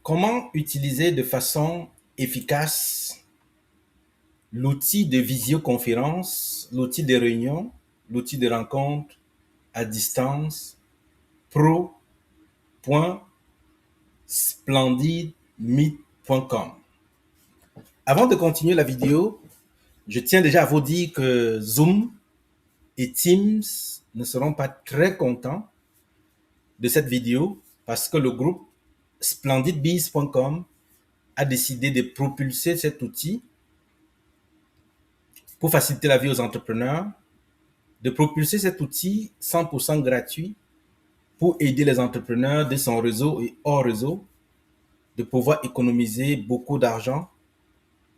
Comment utiliser de façon efficace l'outil de visioconférence, l'outil de réunion, l'outil de rencontre à distance pro.splendidmeet.com. Avant de continuer la vidéo, je tiens déjà à vous dire que Zoom et Teams ne seront pas très contents de cette vidéo parce que le groupe splendidbees.com a décidé de propulser cet outil pour faciliter la vie aux entrepreneurs, de propulser cet outil 100% gratuit pour aider les entrepreneurs de son réseau et hors réseau de pouvoir économiser beaucoup d'argent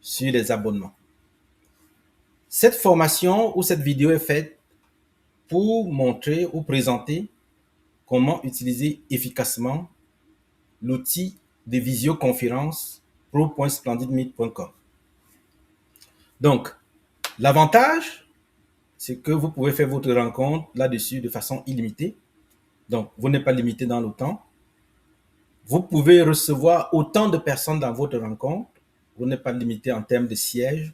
sur les abonnements. Cette formation ou cette vidéo est faite pour montrer ou présenter comment utiliser efficacement l'outil de visioconférence pro.splendidmeet.com. Donc, l'avantage, c'est que vous pouvez faire votre rencontre là-dessus de façon illimitée. Donc, vous n'êtes pas limité dans le temps. Vous pouvez recevoir autant de personnes dans votre rencontre. Vous n'êtes pas limité en termes de sièges.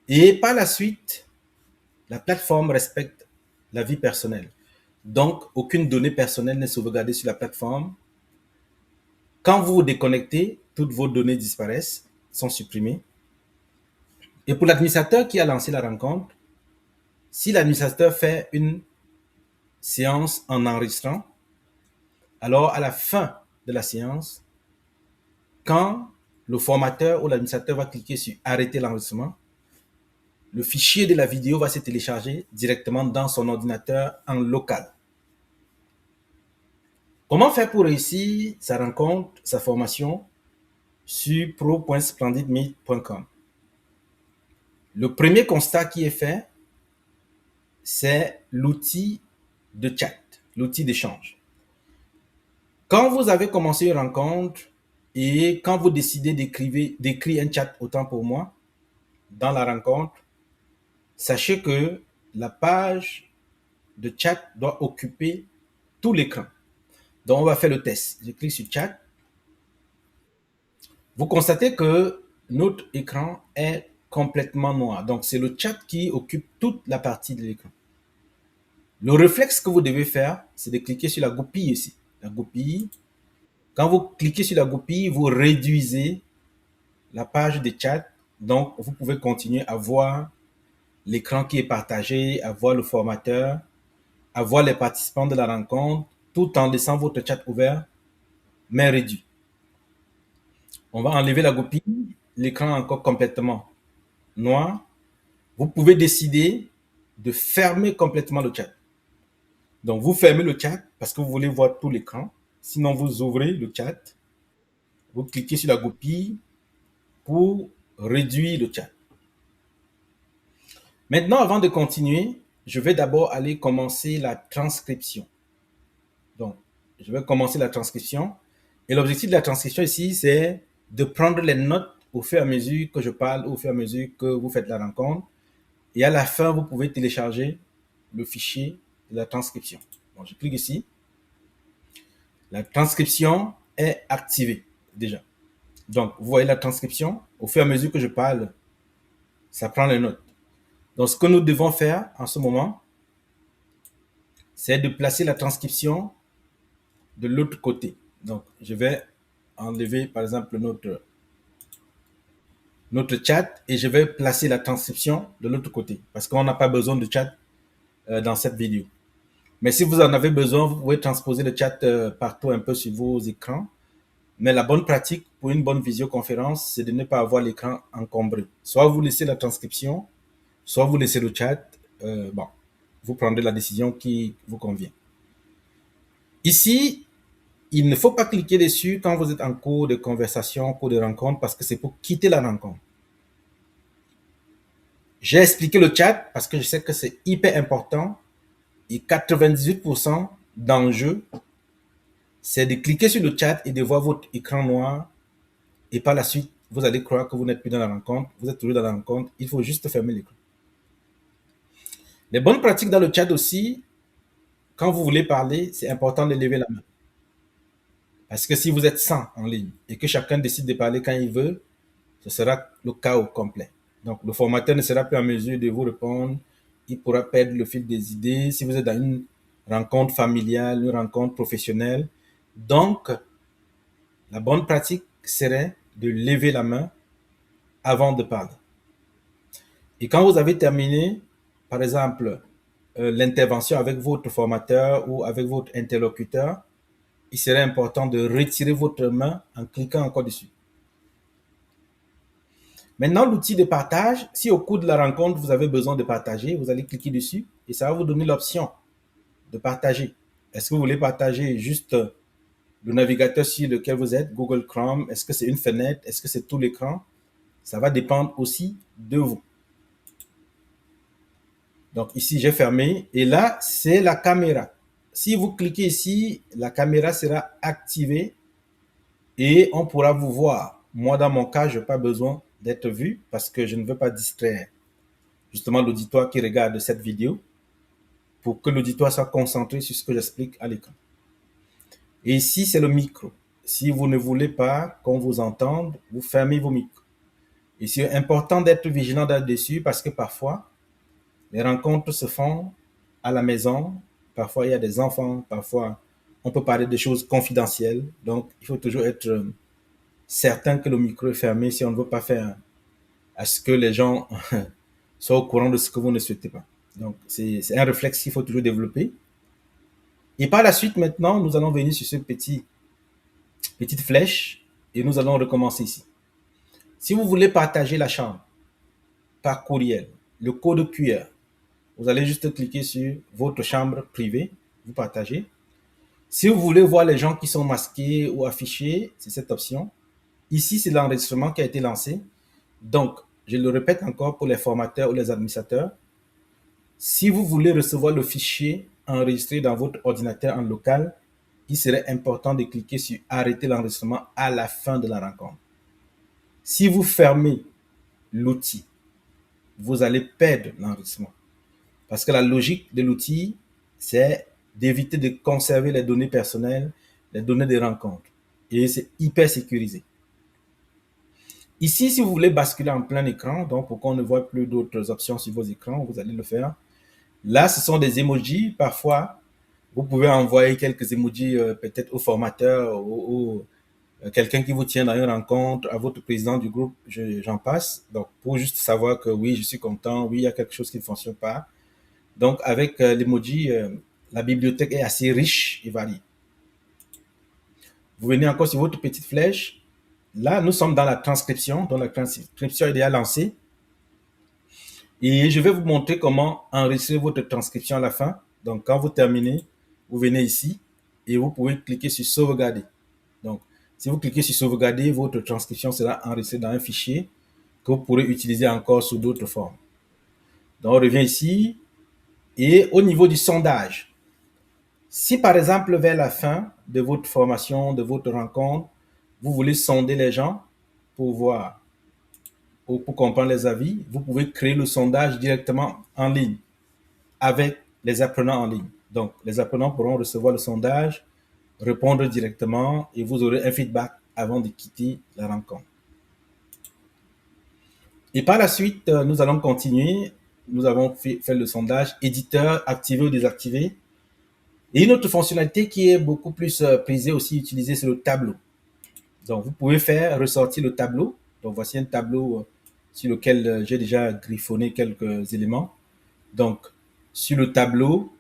Et par la suite, la plateforme respecte la vie personnelle. Donc, aucune donnée personnelle n'est sauvegardée sur la plateforme. Quand vous vous déconnectez, toutes vos données disparaissent, sont supprimées. Et pour l'administrateur qui a lancé la rencontre, si l'administrateur fait une séance en enregistrant, alors à la fin de la séance, quand le formateur ou l'administrateur va cliquer sur arrêter l'enregistrement, le fichier de la vidéo va se télécharger directement dans son ordinateur en local. Comment faire pour réussir sa rencontre, sa formation sur pro.splendidmeet.com? Le premier constat qui est fait, c'est l'outil de chat, l'outil d'échange. Quand vous avez commencé une rencontre et quand vous décidez d'écrire un chat, autant pour moi, dans la rencontre, sachez que la page de chat doit occuper tout l'écran. Donc, on va faire le test. Je clique sur chat. Vous constatez que notre écran est complètement noir. Donc, c'est le chat qui occupe toute la partie de l'écran. Le réflexe que vous devez faire, c'est de cliquer sur la goupille ici. La goupille. Quand vous cliquez sur la goupille, vous réduisez la page de chat. Donc, vous pouvez continuer à voir l'écran qui est partagé, à voir le formateur, à voir les participants de la rencontre, tout en laissant votre chat ouvert, mais réduit. On va enlever la goupille, l'écran est encore complètement noir. Vous pouvez décider de fermer complètement le chat. Donc, vous fermez le chat parce que vous voulez voir tout l'écran. Sinon, vous ouvrez le chat. Vous cliquez sur la goupille pour réduire le chat. Maintenant, avant de continuer, je vais d'abord aller commencer la transcription. Donc, je vais commencer la transcription. Et l'objectif de la transcription ici, c'est de prendre les notes au fur et à mesure que je parle, au fur et à mesure que vous faites la rencontre. Et à la fin, vous pouvez télécharger le fichier de la transcription. Bon, je clique ici. La transcription est activée déjà. Donc, vous voyez la transcription. Au fur et à mesure que je parle, ça prend les notes. Donc, ce que nous devons faire en ce moment, c'est de placer la transcription de l'autre côté. Donc, je vais enlever, par exemple, notre chat et je vais placer la transcription de l'autre côté parce qu'on n'a pas besoin de chat dans cette vidéo. Mais si vous en avez besoin, vous pouvez transposer le chat partout un peu sur vos écrans. Mais la bonne pratique pour une bonne visioconférence, c'est de ne pas avoir l'écran encombré. Soit vous laissez la transcription, soit vous laissez le chat. Bon, vous prendrez la décision qui vous convient. Ici, il ne faut pas cliquer dessus quand vous êtes en cours de conversation, cours de rencontre, parce que c'est pour quitter la rencontre. J'ai expliqué le chat parce que je sais que c'est hyper important et 98% d'enjeu, c'est de cliquer sur le chat et de voir votre écran noir et par la suite, vous allez croire que vous n'êtes plus dans la rencontre, vous êtes toujours dans la rencontre, il faut juste fermer l'écran. Les bonnes pratiques dans le chat aussi, quand vous voulez parler, c'est important de lever la main. Parce que si vous êtes 100 en ligne et que chacun décide de parler quand il veut, ce sera le chaos complet. Donc, le formateur ne sera plus en mesure de vous répondre. Il pourra perdre le fil des idées. Si vous êtes dans une rencontre familiale, une rencontre professionnelle. Donc, la bonne pratique serait de lever la main avant de parler. Et quand vous avez terminé, par exemple, l'intervention avec votre formateur ou avec votre interlocuteur, il serait important de retirer votre main en cliquant encore dessus. Maintenant, l'outil de partage, si au cours de la rencontre, vous avez besoin de partager, vous allez cliquer dessus et ça va vous donner l'option de partager. Est-ce que vous voulez partager juste le navigateur sur lequel vous êtes, Google Chrome? Est-ce que c'est une fenêtre? Est-ce que c'est tout l'écran? Ça va dépendre aussi de vous. Donc ici, j'ai fermé et là, c'est la caméra. Si vous cliquez ici, la caméra sera activée et on pourra vous voir. Moi, dans mon cas, je n'ai pas besoin d'être vu parce que je ne veux pas distraire justement l'auditoire qui regarde cette vidéo pour que l'auditoire soit concentré sur ce que j'explique à l'écran. Et ici, c'est le micro. Si vous ne voulez pas qu'on vous entende, vous fermez vos micros. Et c'est important d'être vigilant là-dessus parce que parfois, les rencontres se font à la maison. Parfois, il y a des enfants. Parfois, on peut parler de choses confidentielles. Donc, il faut toujours être certain que le micro est fermé si on ne veut pas faire à ce que les gens soient au courant de ce que vous ne souhaitez pas. Donc, c'est un réflexe qu'il faut toujours développer. Et par la suite, maintenant, nous allons venir sur ce petite flèche et nous allons recommencer ici. Si vous voulez partager la chambre par courriel, le code QR, vous allez juste cliquer sur votre chambre privée, vous partagez. Si vous voulez voir les gens qui sont masqués ou affichés, c'est cette option. Ici, c'est l'enregistrement qui a été lancé. Donc, je le répète encore pour les formateurs ou les administrateurs. Si vous voulez recevoir le fichier enregistré dans votre ordinateur en local, il serait important de cliquer sur arrêter l'enregistrement à la fin de la rencontre. Si vous fermez l'outil, vous allez perdre l'enregistrement. Parce que la logique de l'outil, c'est d'éviter de conserver les données personnelles, les données des rencontres. Et c'est hyper sécurisé. Ici, si vous voulez basculer en plein écran, donc pour qu'on ne voit plus d'autres options sur vos écrans, vous allez le faire. Là, ce sont des emojis. Parfois, vous pouvez envoyer quelques emojis peut-être au formateur ou quelqu'un qui vous tient dans une rencontre, à votre président du groupe, j'en passe. Donc, pour juste savoir que oui, je suis content, oui, il y a quelque chose qui ne fonctionne pas. Donc, avec l'emoji, la bibliothèque est assez riche et variée. Vous venez encore sur votre petite flèche. Là, nous sommes dans la transcription. Donc, la transcription est déjà lancée. Et je vais vous montrer comment enregistrer votre transcription à la fin. Donc, quand vous terminez, vous venez ici et vous pouvez cliquer sur sauvegarder. Donc, si vous cliquez sur sauvegarder, votre transcription sera enregistrée dans un fichier que vous pourrez utiliser encore sous d'autres formes. Donc, on revient ici. Et au niveau du sondage, si par exemple, vers la fin de votre formation, de votre rencontre, vous voulez sonder les gens pour voir ou pour comprendre les avis, vous pouvez créer le sondage directement en ligne avec les apprenants en ligne. Donc, les apprenants pourront recevoir le sondage, répondre directement et vous aurez un feedback avant de quitter la rencontre. Et par la suite, nous allons continuer. Nous avons fait le sondage éditeur, activé ou désactivé. Et une autre fonctionnalité qui est beaucoup plus prisée aussi, utilisée, c'est le tableau. Donc, vous pouvez faire ressortir le tableau. Donc, voici un tableau sur lequel j'ai déjà griffonné quelques éléments. Donc, sur le tableau,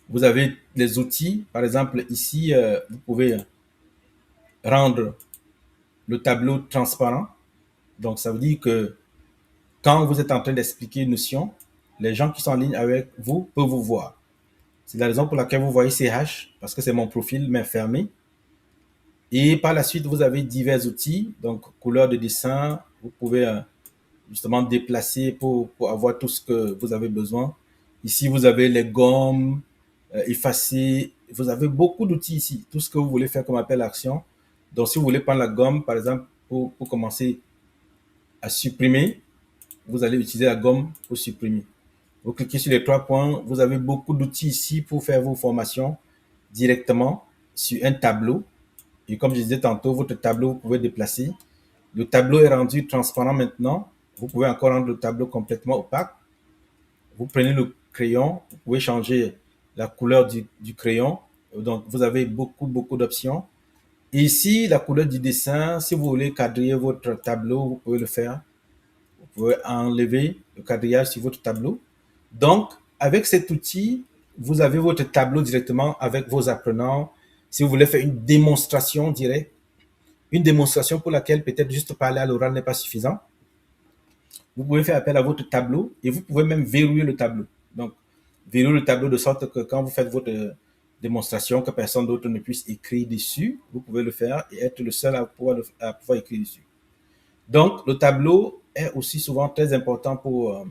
vous avez les outils. Par exemple, ici, vous pouvez rendre le tableau transparent. Donc, ça veut dire que quand vous êtes en train d'expliquer une notion, les gens qui sont en ligne avec vous peuvent vous voir. C'est la raison pour laquelle vous voyez CH, parce que c'est mon profil, mais fermé. Et par la suite, vous avez divers outils, donc couleur de dessin. Vous pouvez justement déplacer pour avoir tout ce que vous avez besoin. Ici, vous avez les gommes, effacer. Vous avez beaucoup d'outils ici, tout ce que vous voulez faire comme appel à action. Donc, si vous voulez prendre la gomme, par exemple, pour commencer à supprimer, vous allez utiliser la gomme pour supprimer. Vous cliquez sur les 3 points. Vous avez beaucoup d'outils ici pour faire vos formations directement sur un tableau. Et comme je disais tantôt, votre tableau, vous pouvez déplacer. Le tableau est rendu transparent maintenant. Vous pouvez encore rendre le tableau complètement opaque. Vous prenez le crayon, vous pouvez changer la couleur du crayon. Donc, vous avez beaucoup d'options. Et ici, la couleur du dessin, si vous voulez quadriller votre tableau, vous pouvez le faire. Vous pouvez enlever le quadrillage sur votre tableau. Donc, avec cet outil, vous avez votre tableau directement avec vos apprenants. Si vous voulez faire une démonstration directe, une démonstration pour laquelle peut-être juste parler à l'oral n'est pas suffisant, vous pouvez faire appel à votre tableau et vous pouvez même verrouiller le tableau. Donc, verrouiller le tableau de sorte que quand vous faites votre démonstration, que personne d'autre ne puisse écrire dessus, vous pouvez le faire et être le seul à pouvoir écrire dessus. Donc, le tableau est aussi souvent très important pour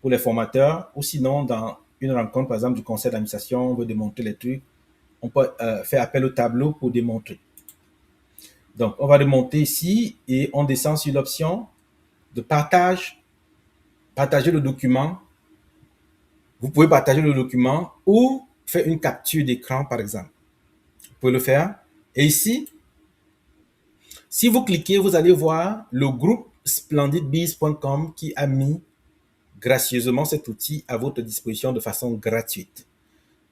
les formateurs ou sinon dans une rencontre, par exemple, du conseil d'administration, on veut démontrer les trucs, on peut faire appel au tableau pour démontrer. Donc, on va remonter ici et on descend sur l'option de partager le document. Vous pouvez partager le document ou faire une capture d'écran, par exemple. Vous pouvez le faire. Et ici, si vous cliquez, vous allez voir le groupe splendidbiz.com qui a mis gracieusement cet outil à votre disposition de façon gratuite.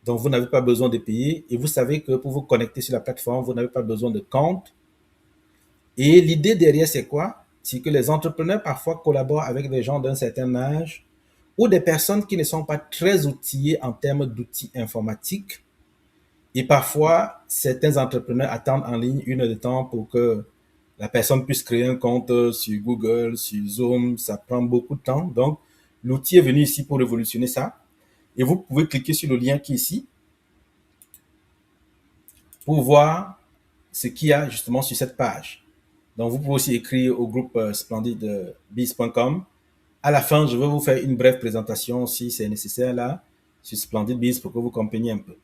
Donc, vous n'avez pas besoin de payer et vous savez que pour vous connecter sur la plateforme, vous n'avez pas besoin de compte. Et l'idée derrière, c'est quoi? C'est que les entrepreneurs parfois collaborent avec des gens d'un certain âge ou des personnes qui ne sont pas très outillées en termes d'outils informatiques. Et parfois, certains entrepreneurs attendent en ligne 1 heure de temps pour que la personne puisse créer un compte sur Google, sur Zoom. Ça prend beaucoup de temps. Donc, l'outil est venu ici pour révolutionner ça. Et vous pouvez cliquer sur le lien qui est ici pour voir ce qu'il y a justement sur cette page. Donc, vous pouvez aussi écrire au groupe splendidbiz.com. À la fin, je vais vous faire une brève présentation si c'est nécessaire là sur Splendid Biz pour que vous compreniez un peu.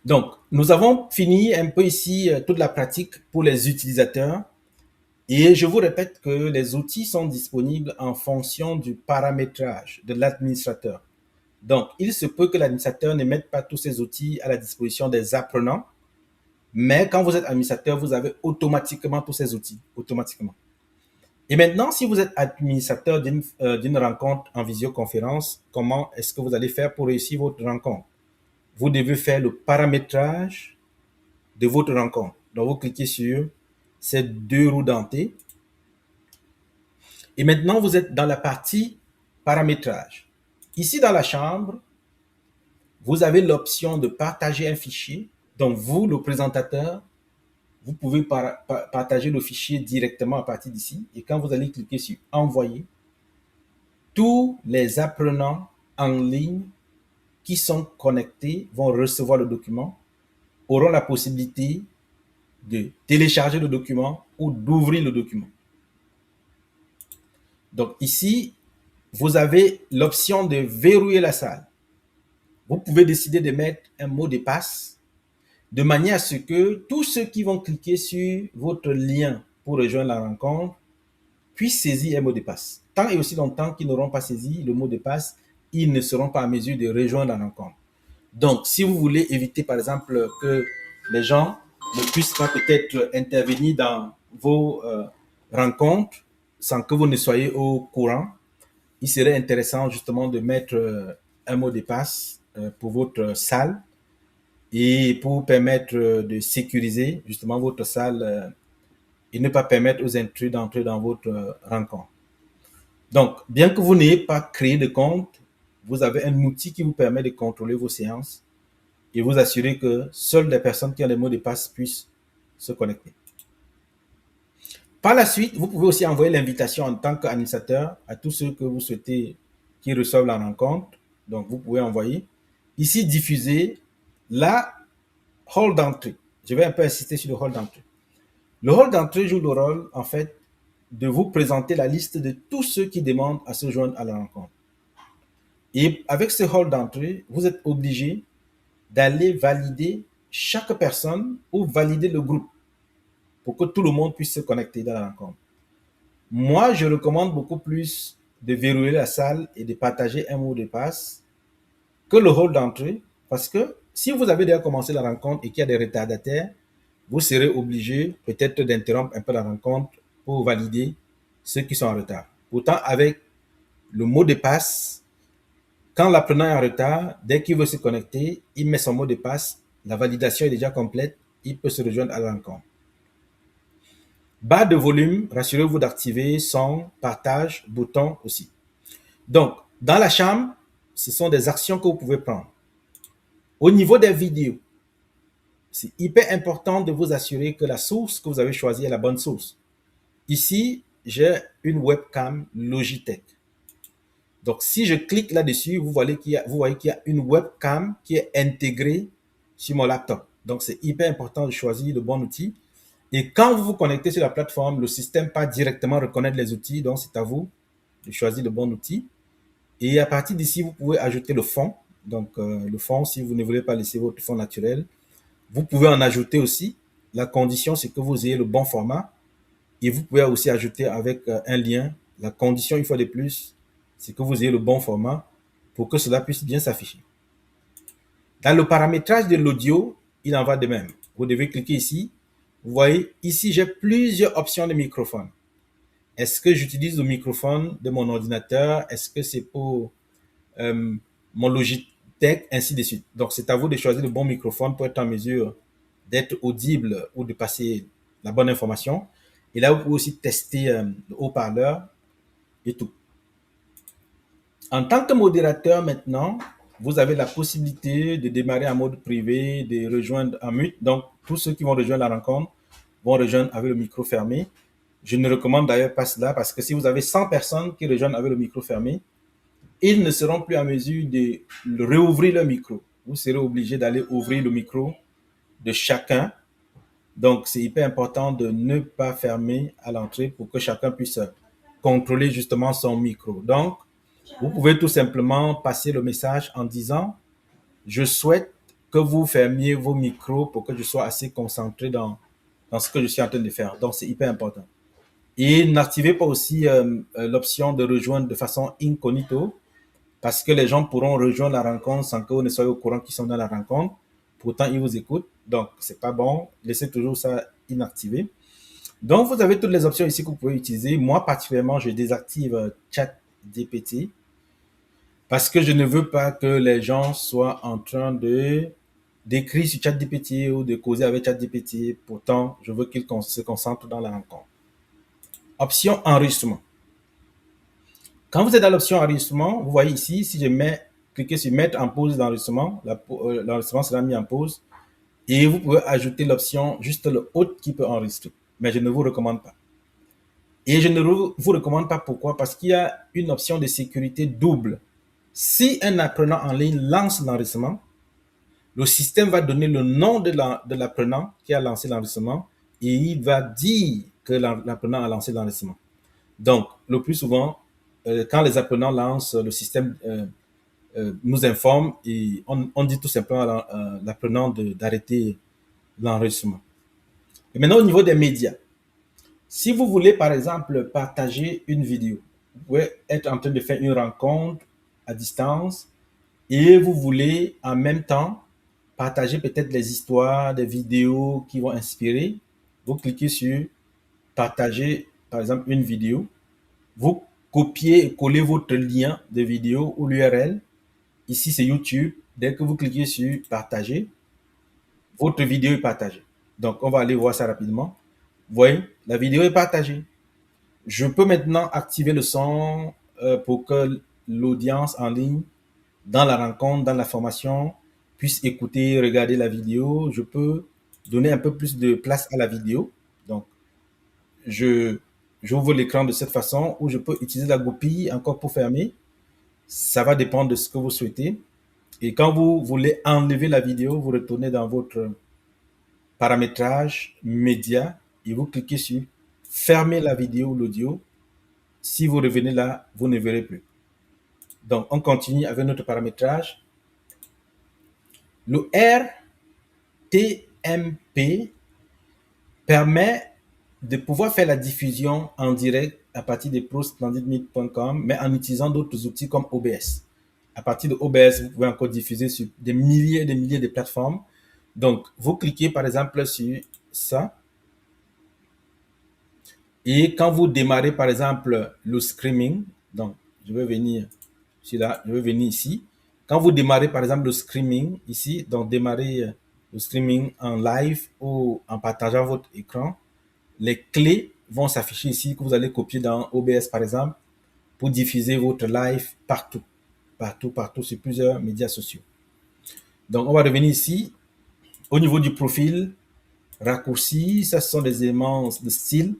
Donc, nous avons fini un peu ici toute la pratique pour les utilisateurs. Et je vous répète que les outils sont disponibles en fonction du paramétrage de l'administrateur. Donc, il se peut que l'administrateur ne mette pas tous ces outils à la disposition des apprenants, mais quand vous êtes administrateur, vous avez automatiquement tous ces outils, automatiquement. Et maintenant, si vous êtes administrateur d'une rencontre en visioconférence, comment est-ce que vous allez faire pour réussir votre rencontre? Vous devez faire le paramétrage de votre rencontre. Donc, vous cliquez sur ces deux roues dentées. Et maintenant, vous êtes dans la partie paramétrage. Ici, dans la chambre, vous avez l'option de partager un fichier. Donc, vous, le présentateur, vous pouvez partager le fichier directement à partir d'ici. Et quand vous allez cliquer sur Envoyer, tous les apprenants en ligne qui sont connectés vont recevoir le document, auront la possibilité de télécharger le document ou d'ouvrir le document. Donc ici, vous avez l'option de verrouiller la salle. Vous pouvez décider de mettre un mot de passe de manière à ce que tous ceux qui vont cliquer sur votre lien pour rejoindre la rencontre puissent saisir un mot de passe. Tant et aussi longtemps qu'ils n'auront pas saisi le mot de passe, ils ne seront pas en mesure de rejoindre la rencontre. Donc, si vous voulez éviter, par exemple, que les gens ne puissent pas peut-être intervenir dans vos rencontres sans que vous ne soyez au courant, il serait intéressant justement de mettre un mot de passe pour votre salle et pour permettre de sécuriser justement votre salle et ne pas permettre aux intrus d'entrer dans votre rencontre. Donc, bien que vous n'ayez pas créé de compte, vous avez un outil qui vous permet de contrôler vos séances et vous assurer que seules les personnes qui ont les mots de passe puissent se connecter. Par la suite, vous pouvez aussi envoyer l'invitation en tant qu'administrateur à tous ceux que vous souhaitez qui reçoivent la rencontre. Donc, vous pouvez envoyer. Ici, diffuser la hall d'entrée. Je vais un peu insister sur le hall d'entrée. Le hall d'entrée joue le rôle, en fait, de vous présenter la liste de tous ceux qui demandent à se joindre à la rencontre. Et avec ce hall d'entrée, vous êtes obligé d'aller valider chaque personne ou valider le groupe pour que tout le monde puisse se connecter dans la rencontre. Moi, je recommande beaucoup plus de verrouiller la salle et de partager un mot de passe que le hall d'entrée parce que si vous avez déjà commencé la rencontre et qu'il y a des retardataires, vous serez obligé peut-être d'interrompre un peu la rencontre pour valider ceux qui sont en retard. Pourtant, avec le mot de passe, quand l'apprenant est en retard, dès qu'il veut se connecter, il met son mot de passe, la validation est déjà complète, il peut se rejoindre à la rencontre. Barre de volume, rassurez-vous d'activer son partage, bouton aussi. Donc, dans la chambre, ce sont des actions que vous pouvez prendre. Au niveau des vidéos, c'est hyper important de vous assurer que la source que vous avez choisie est la bonne source. Ici, j'ai une webcam Logitech. Donc, si je clique là-dessus, vous voyez qu'il y a une webcam qui est intégrée sur mon laptop. Donc, c'est hyper important de choisir le bon outil. Et quand vous vous connectez sur la plateforme, le système pas directement reconnaître les outils. Donc, c'est à vous de choisir le bon outil. Et à partir d'ici, vous pouvez ajouter le fond. Donc, le fond, si vous ne voulez pas laisser votre fond naturel, vous pouvez en ajouter aussi. La condition, c'est que vous ayez le bon format. Et vous pouvez aussi ajouter avec un lien. La condition, une fois de plus, c'est que vous ayez le bon format pour que cela puisse bien s'afficher. Dans le paramétrage de l'audio, il en va de même. Vous devez cliquer ici. Vous voyez, ici, j'ai plusieurs options de microphone. Est-ce que j'utilise le microphone de mon ordinateur? Est-ce que c'est pour mon Logitech, ainsi de suite. Donc, c'est à vous de choisir le bon microphone pour être en mesure d'être audible ou de passer la bonne information. Et là, vous pouvez aussi tester le haut-parleur et tout. En tant que modérateur maintenant, vous avez la possibilité de démarrer en mode privé, de rejoindre en mute. Donc, tous ceux qui vont rejoindre la rencontre vont rejoindre avec le micro fermé. Je ne recommande d'ailleurs pas cela parce que si vous avez 100 personnes qui rejoignent avec le micro fermé, ils ne seront plus en mesure de réouvrir le micro. Vous serez obligé d'aller ouvrir le micro de chacun. Donc, c'est hyper important de ne pas fermer à l'entrée pour que chacun puisse contrôler justement son micro. Donc, vous pouvez tout simplement passer le message en disant « Je souhaite que vous fermiez vos micros pour que je sois assez concentré dans ce que je suis en train de faire. » Donc, c'est hyper important. Et n'activez pas aussi l'option de rejoindre de façon incognito parce que les gens pourront rejoindre la rencontre sans que vous ne soyez au courant qu'ils sont dans la rencontre. Pourtant, ils vous écoutent. Donc, c'est pas bon. Laissez toujours ça inactivé. Donc, vous avez toutes les options ici que vous pouvez utiliser. Moi, particulièrement, je désactive ChatGPT parce que je ne veux pas que les gens soient en train d'écrire sur ChatGPT ou de causer avec ChatGPT. Pourtant, je veux qu'ils se concentrent dans la rencontre. Option enregistrement. Quand vous êtes dans l'option enregistrement, vous voyez ici, si je cliquez sur mettre en pause l'enregistrement, l'enregistrement sera mis en pause. Et vous pouvez ajouter l'option juste le hôte qui peut enregistrer. Mais je ne vous recommande pas. Et je ne vous recommande pas pourquoi? Parce qu'il y a une option de sécurité double. Si un apprenant en ligne lance l'enregistrement, le système va donner le nom de l'apprenant qui a lancé l'enregistrement et il va dire que l'apprenant a lancé l'enregistrement. Donc, le plus souvent, quand les apprenants lancent, le système nous informe et on dit tout simplement à l'apprenant d'arrêter l'enregistrement. Et maintenant, au niveau des médias, si vous voulez, par exemple, partager une vidéo, vous pouvez être en train de faire une rencontre à distance et vous voulez en même temps partager peut-être des histoires, des vidéos qui vont inspirer. Vous cliquez sur partager, par exemple, une vidéo. Vous copiez et collez votre lien de vidéo ou l'URL. Ici, c'est YouTube. Dès que vous cliquez sur partager, votre vidéo est partagée. Donc, on va aller voir ça rapidement. Vous voyez, la vidéo est partagée. Je peux maintenant activer le son pour que l'audience en ligne, dans la rencontre, dans la formation, puisse écouter, regarder la vidéo. Je peux donner un peu plus de place à la vidéo. Donc, j'ouvre l'écran de cette façon ou je peux utiliser la goupille encore pour fermer. Ça va dépendre de ce que vous souhaitez. Et quand vous voulez enlever la vidéo, vous retournez dans votre paramétrage média et vous cliquez sur fermer la vidéo ou l'audio. Si vous revenez là, vous ne verrez plus. Donc, on continue avec notre paramétrage. Le RTMP permet de pouvoir faire la diffusion en direct à partir de prosplendidmeet.com, mais en utilisant d'autres outils comme OBS. À partir de OBS, vous pouvez encore diffuser sur des milliers et des milliers de plateformes. Donc, vous cliquez par exemple sur ça. Et quand vous démarrez, par exemple, le streaming, donc je vais venir, là, je vais venir ici. Quand vous démarrez, par exemple, le streaming ici, donc démarrer le streaming en live ou en partageant votre écran, les clés vont s'afficher ici que vous allez copier dans OBS, par exemple, pour diffuser votre live partout, partout, partout sur plusieurs médias sociaux. Donc, on va revenir ici. Au niveau du profil, raccourci, ça ce sont des éléments de style.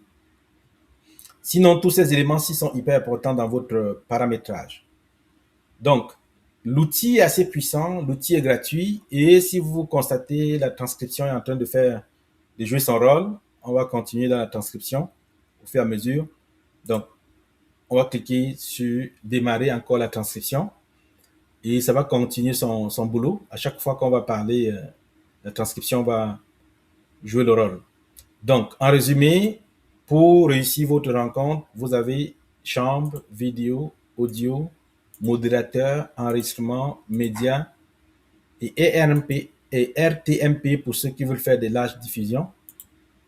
Sinon, tous ces éléments-ci sont hyper importants dans votre paramétrage. Donc, l'outil est assez puissant, l'outil est gratuit, et si vous constatez la transcription est en train de jouer son rôle, on va continuer dans la transcription au fur et à mesure. Donc, on va cliquer sur démarrer encore la transcription et ça va continuer son boulot. À chaque fois qu'on va parler, la transcription va jouer le rôle. Donc, en résumé, pour réussir votre rencontre, vous avez chambre, vidéo, audio, modérateur, enregistrement, médias et RTMP pour ceux qui veulent faire des larges diffusions.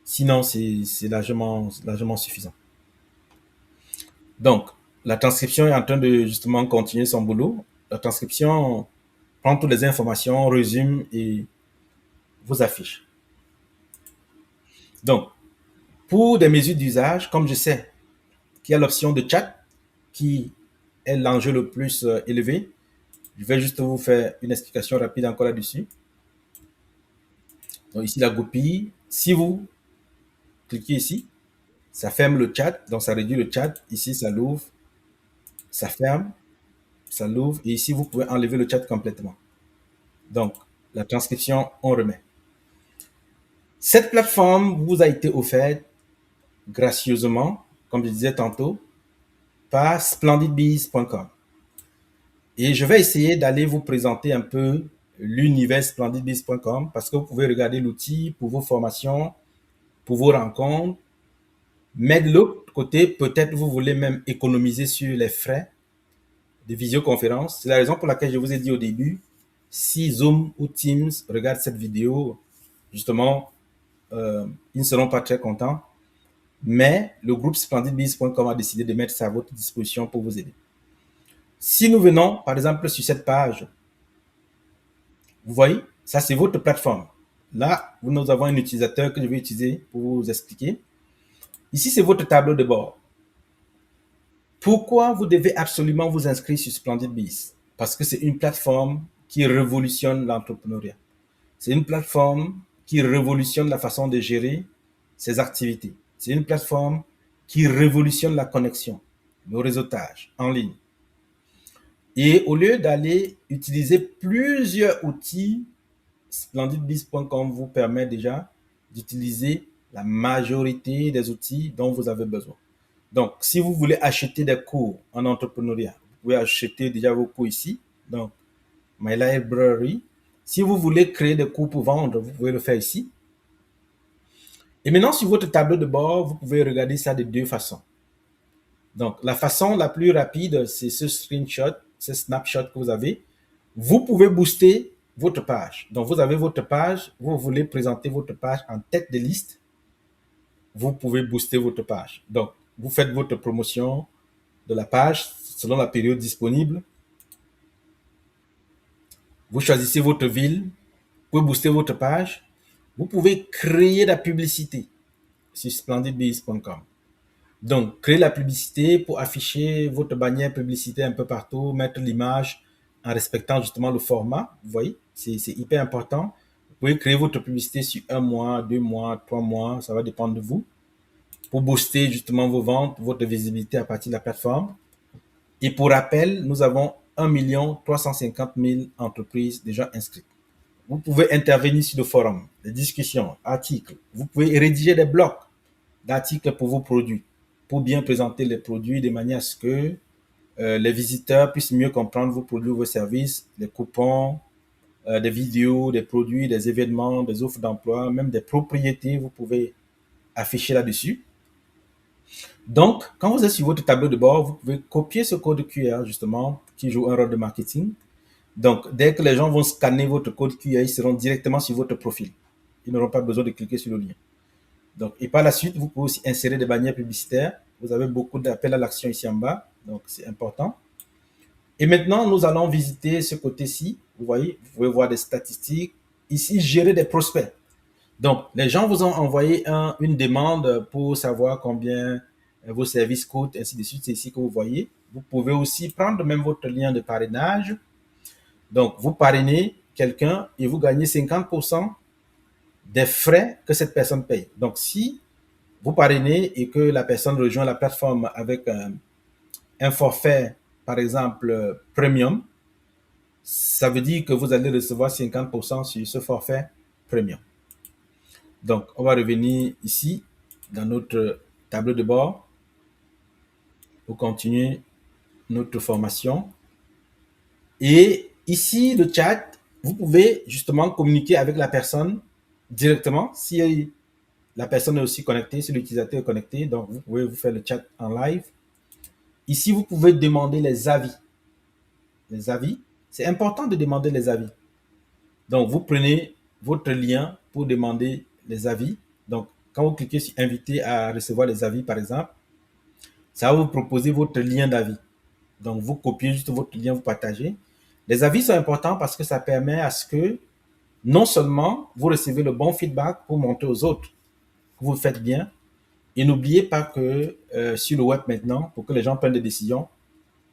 Sinon, c'est largement suffisant. Donc, la transcription est en train de justement continuer son boulot. La transcription prend toutes les informations, résume et vous affiche. Donc, pour des mesures d'usage, comme je sais qu'il y a l'option de chat qui est l'enjeu le plus élevé, je vais juste vous faire une explication rapide encore là-dessus. Donc ici, la copie. Si vous cliquez ici, ça ferme le chat, donc ça réduit le chat. Ici, ça l'ouvre, ça ferme, ça l'ouvre. Et ici, vous pouvez enlever le chat complètement. Donc, la transcription, on remet. Cette plateforme vous a été offerte gracieusement, comme je disais tantôt, par splendidbees.com. Et je vais essayer d'aller vous présenter un peu l'univers splendidbees.com parce que vous pouvez regarder l'outil pour vos formations, pour vos rencontres. Mais de l'autre côté, peut-être vous voulez même économiser sur les frais de visioconférence. C'est la raison pour laquelle je vous ai dit au début, si Zoom ou Teams regardent cette vidéo, justement, ils ne seront pas très contents. Mais le groupe splendidbees.com a décidé de mettre ça à votre disposition pour vous aider. Si nous venons, par exemple, sur cette page, vous voyez, ça c'est votre plateforme. Là, nous avons un utilisateur que je vais utiliser pour vous expliquer. Ici, c'est votre tableau de bord. Pourquoi vous devez absolument vous inscrire sur SplendidBees? Parce que c'est une plateforme qui révolutionne l'entrepreneuriat. C'est une plateforme qui révolutionne la façon de gérer ses activités. C'est une plateforme qui révolutionne la connexion, le réseautage en ligne. Et au lieu d'aller utiliser plusieurs outils, splendidbees.com vous permet déjà d'utiliser la majorité des outils dont vous avez besoin. Donc, si vous voulez acheter des cours en entrepreneuriat, vous pouvez acheter déjà vos cours ici. Donc, My Library. Si vous voulez créer des cours pour vendre, vous pouvez le faire ici. Et maintenant, sur votre tableau de bord, vous pouvez regarder ça de deux façons. Donc, la façon la plus rapide, c'est ce screenshot, ce snapshot que vous avez. Vous pouvez booster votre page. Donc, vous avez votre page, vous voulez présenter votre page en tête de liste, vous pouvez booster votre page. Donc, vous faites votre promotion de la page selon la période disponible. Vous choisissez votre ville, vous pouvez booster votre page. Vous pouvez créer la publicité sur splendidbees.com. Donc, créer la publicité pour afficher votre bannière publicité un peu partout, mettre l'image en respectant justement le format. Vous voyez, c'est hyper important. Vous pouvez créer votre publicité sur 1 mois, 2 mois, 3 mois, ça va dépendre de vous. Pour booster justement vos ventes, votre visibilité à partir de la plateforme. Et pour rappel, nous avons 1 350 000 entreprises déjà inscrites. Vous pouvez intervenir sur le forum, les discussions, articles. Vous pouvez rédiger des blocs d'articles pour vos produits, pour bien présenter les produits de manière à ce que les visiteurs puissent mieux comprendre vos produits, vos services, les coupons, des vidéos, des produits, des événements, des offres d'emploi, même des propriétés, vous pouvez afficher là-dessus. Donc, quand vous êtes sur votre tableau de bord, vous pouvez copier ce code QR, justement, qui joue un rôle de marketing. Donc, dès que les gens vont scanner votre code QR, ils seront directement sur votre profil. Ils n'auront pas besoin de cliquer sur le lien. Donc, et par la suite, vous pouvez aussi insérer des bannières publicitaires. Vous avez beaucoup d'appels à l'action ici en bas, donc c'est important. Et maintenant, nous allons visiter ce côté-ci. Vous voyez, vous pouvez voir des statistiques. Ici, gérer des prospects. Donc, les gens vous ont envoyé une demande pour savoir combien vos services coûtent, ainsi de suite. C'est ici que vous voyez. Vous pouvez aussi prendre même votre lien de parrainage. Donc, vous parrainez quelqu'un et vous gagnez 50% des frais que cette personne paye. Donc, si vous parrainez et que la personne rejoint la plateforme avec un forfait, par exemple, premium, ça veut dire que vous allez recevoir 50% sur ce forfait premium. Donc, on va revenir ici dans notre tableau de bord pour continuer notre formation. Et ici, le chat, vous pouvez justement communiquer avec la personne directement si la personne est aussi connectée, si l'utilisateur est connecté. Donc, vous pouvez vous faire le chat en live. Ici, vous pouvez demander les avis. Les avis, c'est important de demander les avis. Donc, vous prenez votre lien pour demander les avis. Donc, quand vous cliquez sur inviter à recevoir les avis, par exemple, ça va vous proposer votre lien d'avis. Donc, vous copiez juste votre lien, vous partagez. Les avis sont importants parce que ça permet à ce que non seulement vous recevez le bon feedback pour montrer aux autres que vous faites bien, et n'oubliez pas que sur le web maintenant, pour que les gens prennent des décisions,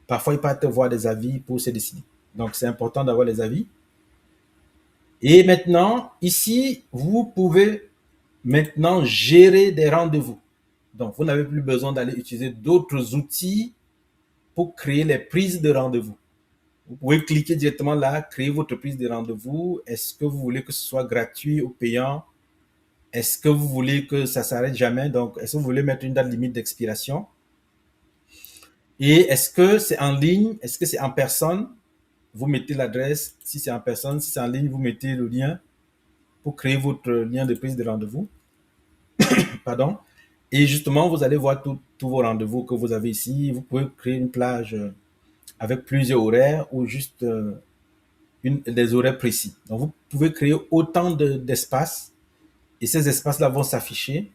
parfois ils partent voir des avis pour se décider. Donc, c'est important d'avoir les avis. Et maintenant, ici, vous pouvez maintenant gérer des rendez-vous. Donc, vous n'avez plus besoin d'aller utiliser d'autres outils pour créer les prises de rendez-vous. Vous pouvez cliquer directement là, créer votre prise de rendez-vous. Est-ce que vous voulez que ce soit gratuit ou payant? Est-ce que vous voulez que ça s'arrête jamais? Donc, est-ce que vous voulez mettre une date limite d'expiration? Et est-ce que c'est en ligne? Est-ce que c'est en personne? Vous mettez l'adresse. Si c'est en personne, si c'est en ligne, vous mettez le lien pour créer votre lien de prise de rendez-vous. Pardon. Et justement, vous allez voir tous vos rendez-vous que vous avez ici. Vous pouvez créer une plage avec plusieurs horaires ou juste des horaires précis. Donc, vous pouvez créer autant d'espaces et ces espaces-là vont s'afficher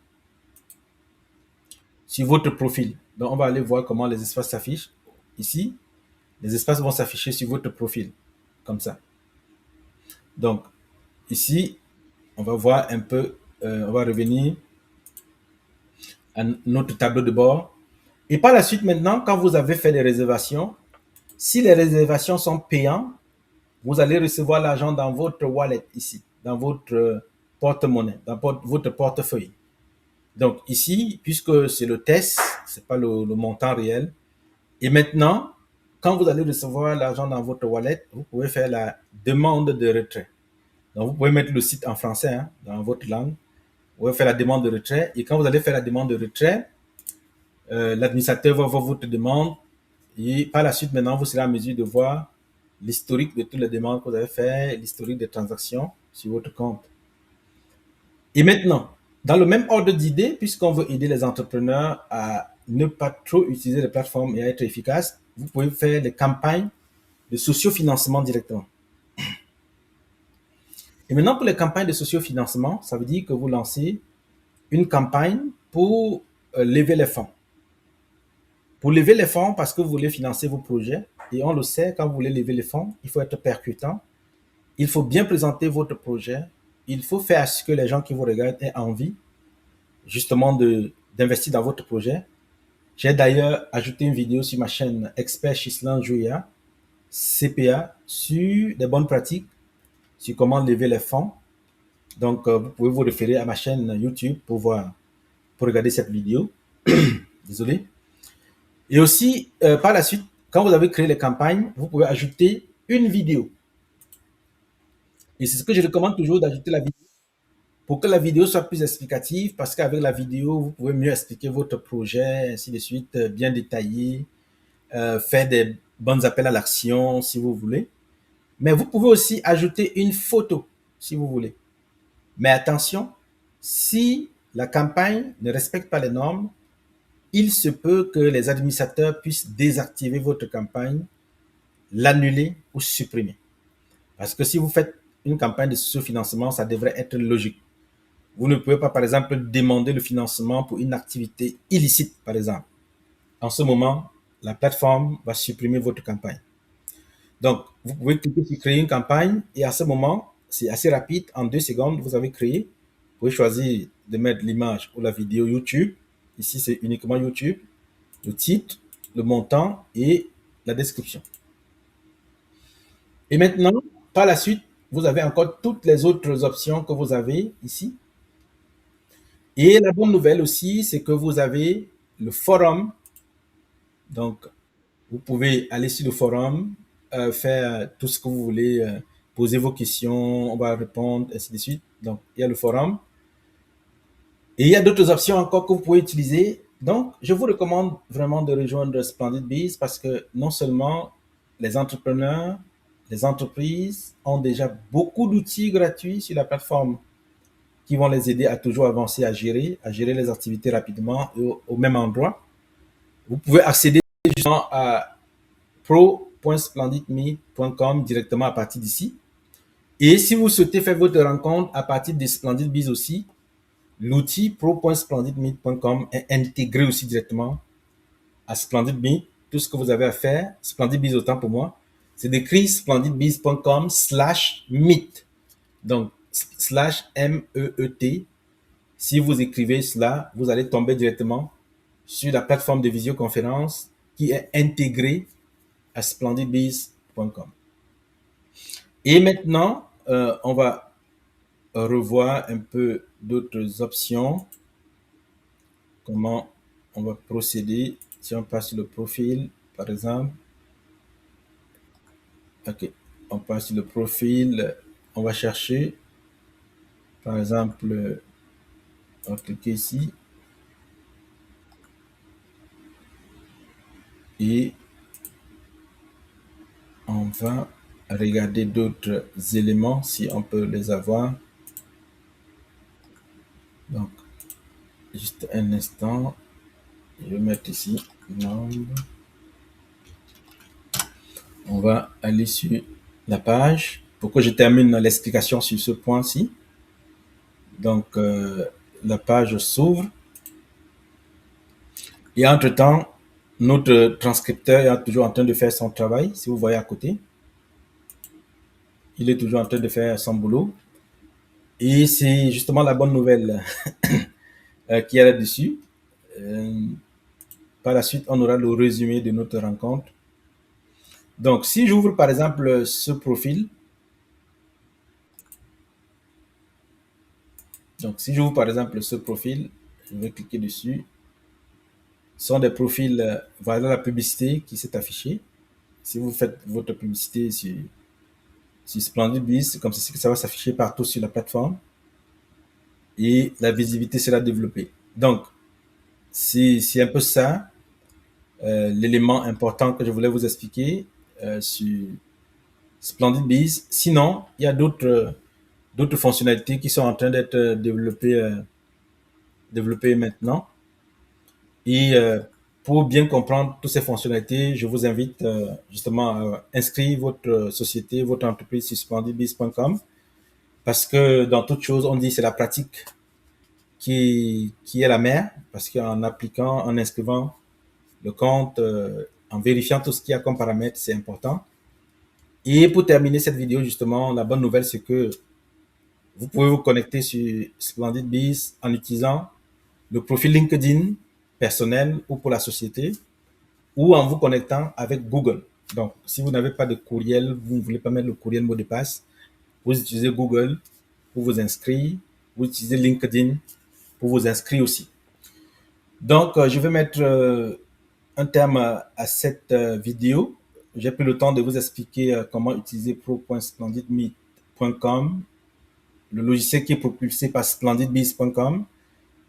sur votre profil. Donc, on va aller voir comment les espaces s'affichent. Ici, les espaces vont s'afficher sur votre profil, comme ça. Donc, ici, on va voir un peu, on va revenir à notre tableau de bord. Et par la suite, maintenant, quand vous avez fait les réservations, si les réservations sont payantes, vous allez recevoir l'argent dans votre wallet ici, dans votre porte-monnaie, dans votre portefeuille. Donc ici, puisque c'est le test, c'est pas le montant réel. Et maintenant, quand vous allez recevoir l'argent dans votre wallet, vous pouvez faire la demande de retrait. Donc vous pouvez mettre le site en français, hein, dans votre langue. Vous pouvez faire la demande de retrait. Et quand vous allez faire la demande de retrait, l'administrateur va voir votre demande. Et par la suite, maintenant, vous serez en mesure de voir l'historique de toutes les demandes que vous avez faites, l'historique des transactions sur votre compte. Et maintenant, dans le même ordre d'idée, puisqu'on veut aider les entrepreneurs à ne pas trop utiliser les plateformes et à être efficaces, vous pouvez faire des campagnes de sociofinancement directement. Et maintenant, pour les campagnes de sociofinancement, ça veut dire que vous lancez une campagne pour lever les fonds. Pour lever les fonds, parce que vous voulez financer vos projets, et on le sait, quand vous voulez lever les fonds, il faut être percutant, il faut bien présenter votre projet, il faut faire à ce que les gens qui vous regardent aient envie, justement, d'investir dans votre projet. J'ai d'ailleurs ajouté une vidéo sur ma chaîne Expert Chislan Joya, CPA, sur des bonnes pratiques, sur comment lever les fonds. Donc, vous pouvez vous référer à ma chaîne YouTube pour voir, pour regarder cette vidéo. Désolé. Et aussi, par la suite, quand vous avez créé les campagnes, vous pouvez ajouter une vidéo. Et c'est ce que je recommande toujours d'ajouter la vidéo pour que la vidéo soit plus explicative, parce qu'avec la vidéo, vous pouvez mieux expliquer votre projet, ainsi de suite, bien détaillé, faire des bons appels à l'action si vous voulez. Mais vous pouvez aussi ajouter une photo si vous voulez. Mais attention, si la campagne ne respecte pas les normes, il se peut que les administrateurs puissent désactiver votre campagne, l'annuler ou supprimer. Parce que si vous faites une campagne de sous-financement, ça devrait être logique. Vous ne pouvez pas, par exemple, demander le financement pour une activité illicite, par exemple. En ce moment, la plateforme va supprimer votre campagne. Donc, vous pouvez cliquer sur créer une campagne et à ce moment, c'est assez rapide. En 2 secondes, vous avez créé. Vous pouvez choisir de mettre l'image ou la vidéo YouTube. Ici, c'est uniquement YouTube. Le titre, le montant et la description. Et maintenant, par la suite, vous avez encore toutes les autres options que vous avez ici. Et la bonne nouvelle aussi, c'est que vous avez le forum. Donc, vous pouvez aller sur le forum, faire tout ce que vous voulez, poser vos questions, on va répondre, ainsi de suite. Donc, il y a le forum. Et il y a d'autres options encore que vous pouvez utiliser. Donc, je vous recommande vraiment de rejoindre Splendid Biz parce que non seulement les entrepreneurs, les entreprises ont déjà beaucoup d'outils gratuits sur la plateforme qui vont les aider à toujours avancer, à gérer les activités rapidement et au même endroit. Vous pouvez accéder justement à pro.splendidme.com directement à partir d'ici. Et si vous souhaitez faire votre rencontre à partir de Splendid Biz aussi, l'outil pro.splendidmeet.com est intégré aussi directement à Splendid Meet. Tout ce que vous avez à faire, Splendid Biz autant pour moi, c'est d'écrire splendidbiz.com/meet. Donc, slash M-E-E-T. Si vous écrivez cela, vous allez tomber directement sur la plateforme de visioconférence qui est intégrée à splendidbiz.com. Et maintenant, on va revoir un peu d'autres options. Comment on va procéder si on passe sur le profil, par exemple. Ok, on passe sur le profil, on va chercher, par exemple, on va cliquer ici et on va regarder d'autres éléments si on peut les avoir. Donc, juste un instant, je vais mettre ici nombre. On va aller sur la page pour que je termine l'explication sur ce point-ci. Donc, la page s'ouvre. Et entre-temps, notre transcripteur est toujours en train de faire son travail. Si vous voyez à côté, il est toujours en train de faire son boulot. Et c'est justement la bonne nouvelle qu'il y a là-dessus. Par la suite, on aura le résumé de notre rencontre. Donc, si j'ouvre par exemple ce profil, donc si j'ouvre par exemple ce profil, je vais cliquer dessus. Ce sont des profils, voilà la publicité qui s'est affichée. Si vous faites votre publicité sur Splendid Biz, c'est comme ceci que ça va s'afficher partout sur la plateforme et la visibilité sera développée. Donc, c'est un peu ça, l'élément important que je voulais vous expliquer sur Splendid Biz. Sinon, il y a d'autres fonctionnalités qui sont en train d'être développées maintenant. Et pour bien comprendre toutes ces fonctionnalités, je vous invite justement à inscrire votre société, votre entreprise sur splendidbiz.com parce que dans toute chose, on dit c'est la pratique qui est la mère parce qu'en appliquant, en inscrivant le compte, en vérifiant tout ce qu'il y a comme paramètres, c'est important. Et pour terminer cette vidéo, justement, la bonne nouvelle, c'est que vous pouvez vous connecter sur Splendid Biz en utilisant le profil LinkedIn personnel ou pour la société ou en vous connectant avec Google. Donc, si vous n'avez pas de courriel, vous ne voulez pas mettre le courriel mot de passe, vous utilisez Google pour vous inscrire, vous utilisez LinkedIn pour vous inscrire aussi. Donc, je vais mettre un terme à cette vidéo. J'ai pris le temps de vous expliquer comment utiliser pro.splendidmeet.com, le logiciel qui est propulsé par splendidbiz.com.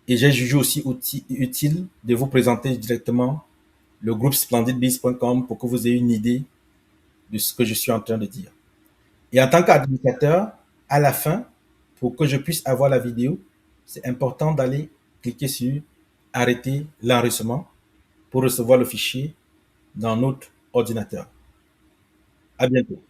Et j'ai jugé aussi utile de vous présenter directement le groupe splendidbiz.com pour que vous ayez une idée de ce que je suis en train de dire. Et en tant qu'administrateur, à la fin, pour que je puisse avoir la vidéo, c'est important d'aller cliquer sur arrêter l'enregistrement pour recevoir le fichier dans notre ordinateur. À bientôt.